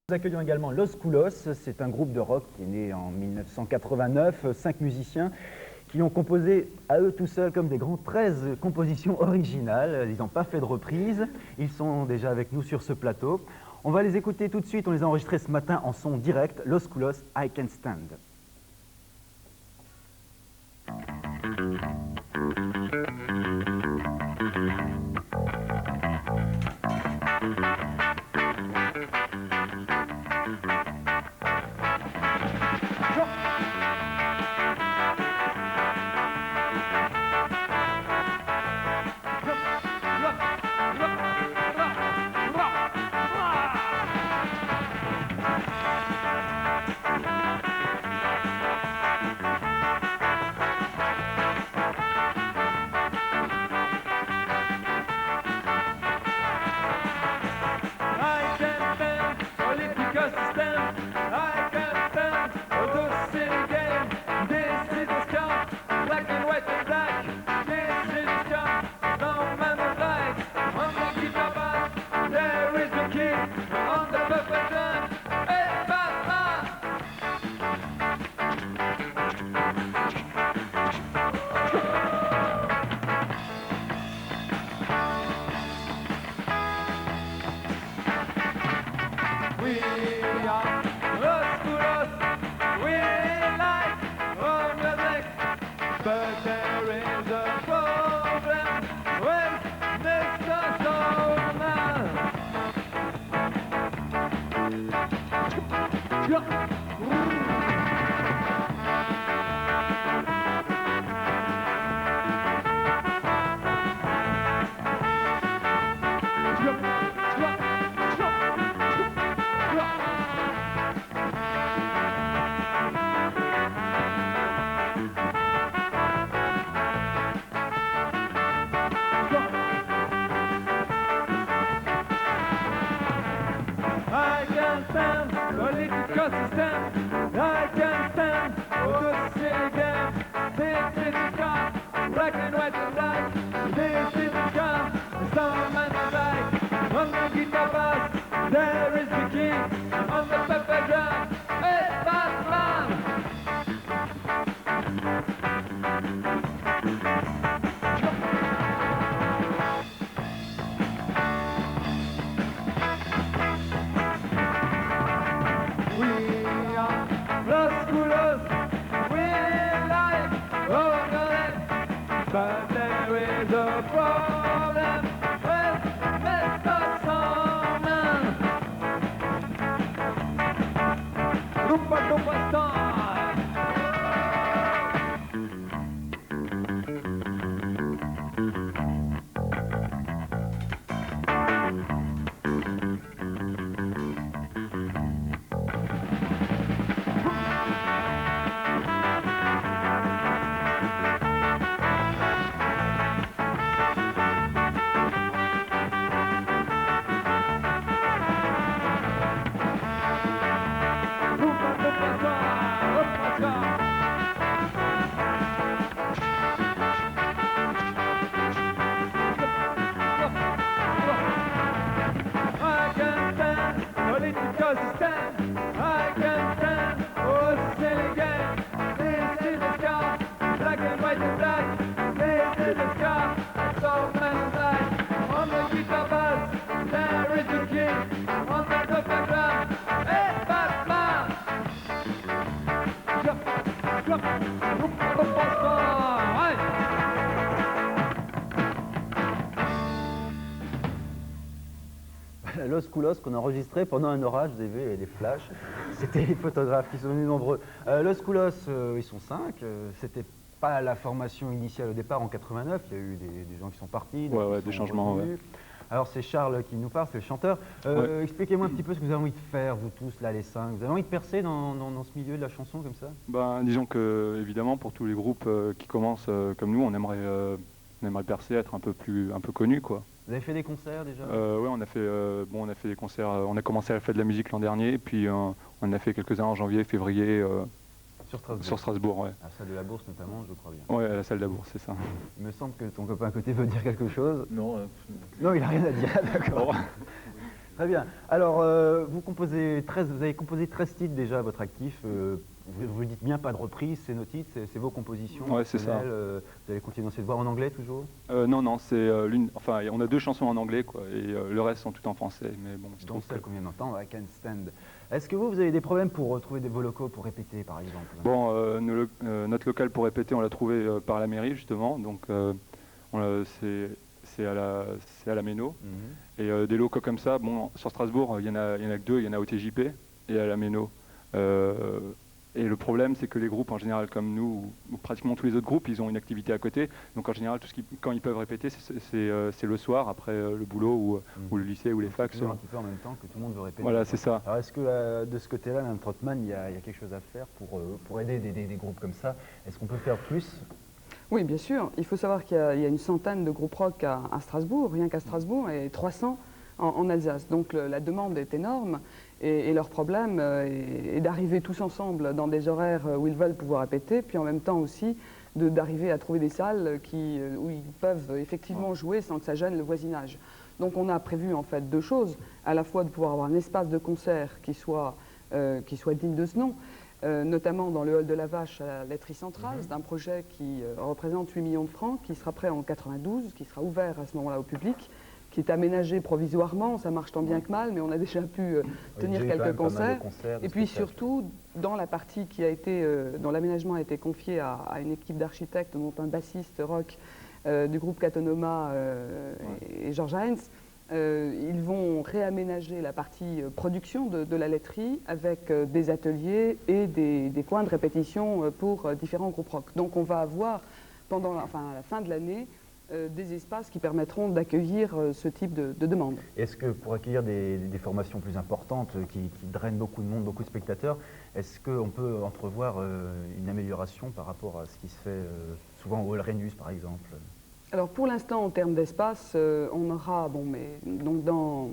Nous accueillons également Los Culos, c'est un groupe de rock qui est né en 1989, 5 musiciens qui ont composé à eux tout seuls comme des grands 13 compositions originales, ils n'ont pas fait de reprise, ils sont déjà avec nous sur ce plateau. On va les écouter tout de suite, on les a enregistrés ce matin en son direct, Los Culos, I Can Stand. Los Culos qu'on a enregistré pendant un orage, vous avez vu, il y avait des flashs, c'était les photographes qui sont venus nombreux. Los Culos, ils sont 5, c'était pas la formation initiale au départ en 89, il y a eu des gens qui sont partis, des changements. Ouais. Alors c'est Charles qui nous parle, c'est le chanteur. Expliquez-moi un petit peu ce que vous avez envie de faire, vous tous, là les 5. Vous avez envie de percer dans ce milieu de la chanson comme ça? Disons que, évidemment, pour tous les groupes qui commencent comme nous, on aimerait percer, être un peu connu, quoi. Vous avez fait des concerts déjà? Oui, on a fait des concerts. On a commencé à faire de la musique l'an dernier, puis on a fait quelques-uns en janvier, février. Sur Strasbourg, ouais. À la salle de la Bourse notamment, je crois bien. Ouais, à la salle de la Bourse, c'est ça. Il me semble que ton copain à côté veut dire quelque chose. Non. Non, il n'a rien à dire, d'accord. Très bien. Alors, vous avez composé 13 titres déjà à votre actif. Vous dites bien pas de reprise, c'est nos titres, c'est vos compositions. Ouais, c'est ça. Vous allez continuer dans cette voie en anglais toujours? Non, non, c'est enfin, on a 2 chansons en anglais, quoi, et le reste sont toutes en français. Mais bon, Donc celle qu'on vient d'entendre, I Can't Stand. Est-ce que vous avez des problèmes pour trouver vos locaux pour répéter, par exemple? Bon, notre local pour répéter, on l'a trouvé par la mairie, justement. Donc, c'est à la Méno. Et des locaux comme ça, bon, sur Strasbourg, il y en a que 2, il y en a au TJP et à la Méno. Et le problème, c'est que les groupes, en général, comme nous, ou pratiquement tous les autres groupes, ils ont une activité à côté. Donc en général, quand ils peuvent répéter, c'est le soir, après le boulot, ou le lycée, ou les facs. Un petit peu en même temps que tout le monde veut répéter. Voilà, c'est ça. Alors est-ce que de ce côté-là, Mme Trottmann, il y a quelque chose à faire pour aider des groupes comme ça? Est-ce qu'on peut faire plus? Oui, bien sûr. Il faut savoir qu'il y a une centaine de groupes rock à Strasbourg, rien qu'à Strasbourg, et 300 en Alsace. Donc la demande est énorme et leur problème est d'arriver tous ensemble dans des horaires où ils veulent pouvoir répéter, puis en même temps aussi d'arriver à trouver des salles où ils peuvent effectivement jouer sans que ça gêne le voisinage. Donc on a prévu en fait 2 choses, à la fois de pouvoir avoir un espace de concert qui soit digne de ce nom, notamment dans le hall de la Vache à la laiterie centrale. C'est un projet qui représente 8 millions de francs, qui sera prêt en 92, qui sera ouvert à ce moment-là au public, qui est aménagé provisoirement, ça marche tant bien que mal, mais on a déjà pu tenir quelques concerts. Et puis surtout, dans la partie dont l'aménagement a été confié à une équipe d'architectes, dont un bassiste rock du groupe Catonoma et Georges Heinz, ils vont réaménager la partie production de la laiterie avec des ateliers et des coins de répétition pour différents groupes rock. Donc on va avoir, à la fin de l'année, des espaces qui permettront d'accueillir ce type de demande. Est-ce que pour accueillir des formations plus importantes qui drainent beaucoup de monde, beaucoup de spectateurs, est-ce qu'on peut entrevoir une amélioration par rapport à ce qui se fait souvent au Hall Rhenus par exemple? Alors pour l'instant, en termes d'espace, on aura, donc dans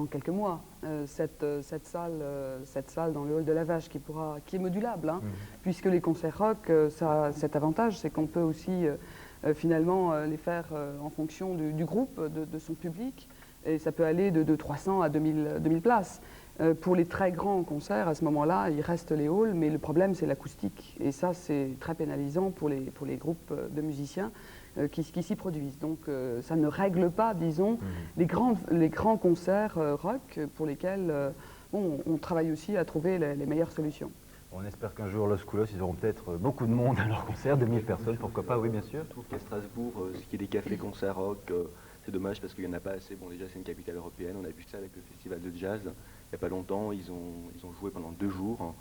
quelques mois, cette salle dans le hall de la Vache qui est modulable, puisque les concerts rock, cet avantage, c'est qu'on peut aussi finalement les faire en fonction du groupe, de son public, et ça peut aller de 300 à 2000 places. Pour les très grands concerts, à ce moment-là, il reste les halls, mais le problème, c'est l'acoustique. Et ça, c'est très pénalisant pour les groupes de musiciens qui s'y produisent. Donc ça ne règle pas, disons, les grands concerts rock pour lesquels on travaille aussi à trouver les meilleures solutions. On espère qu'un jour, Los Coolos, ils auront peut-être beaucoup de monde à leur concert, 2000 personnes, pourquoi pas, oui bien sûr. Je trouve qu'à Strasbourg, ce qui est des cafés-concerts rock, c'est dommage parce qu'il n'y en a pas assez. Bon, déjà, c'est une capitale européenne, on a vu ça avec le festival de jazz. Il n'y a pas longtemps, ils ont joué pendant 2 jours.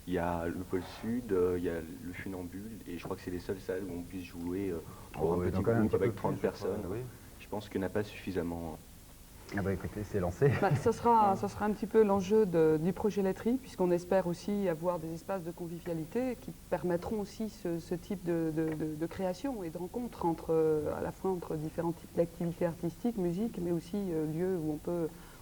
Il y a le pôle Sud, il y a le Funambule, et je crois que c'est les seules salles où on puisse jouer pour un petit groupe avec 30 personnes. Oui. Je pense qu'il n'y en a pas suffisamment. Ah bah écoutez, c'est lancé. Ça sera un petit peu l'enjeu du projet laiterie, puisqu'on espère aussi avoir des espaces de convivialité qui permettront aussi ce type de création et de rencontre à la fois entre différents types d'activités artistiques, musique, mais aussi lieux où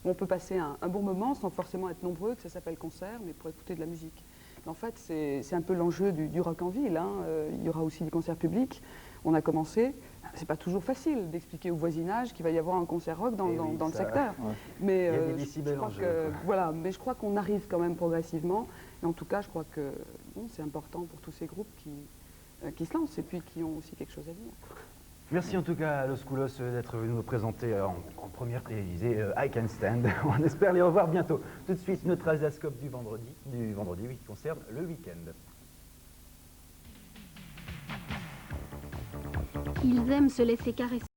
on peut passer un bon moment sans forcément être nombreux, que ça s'appelle concert, mais pour écouter de la musique. En fait, c'est un peu l'enjeu du rock en ville. Il y aura aussi des concerts publics. On a commencé. C'est pas toujours facile d'expliquer au voisinage qu'il va y avoir un concert rock dans le secteur. Ouais. Mais il y a des décibels en jeu. Mais je crois qu'on arrive quand même progressivement. Et en tout cas, je crois que c'est important pour tous ces groupes qui se lancent et puis qui ont aussi quelque chose à dire. Merci en tout cas à Los Coolos d'être venu nous présenter en première télévisée I Can Stand. On espère les revoir bientôt. Tout de suite, notre Alsascope du vendredi, oui, qui concerne le week-end. Ils aiment se laisser caresser.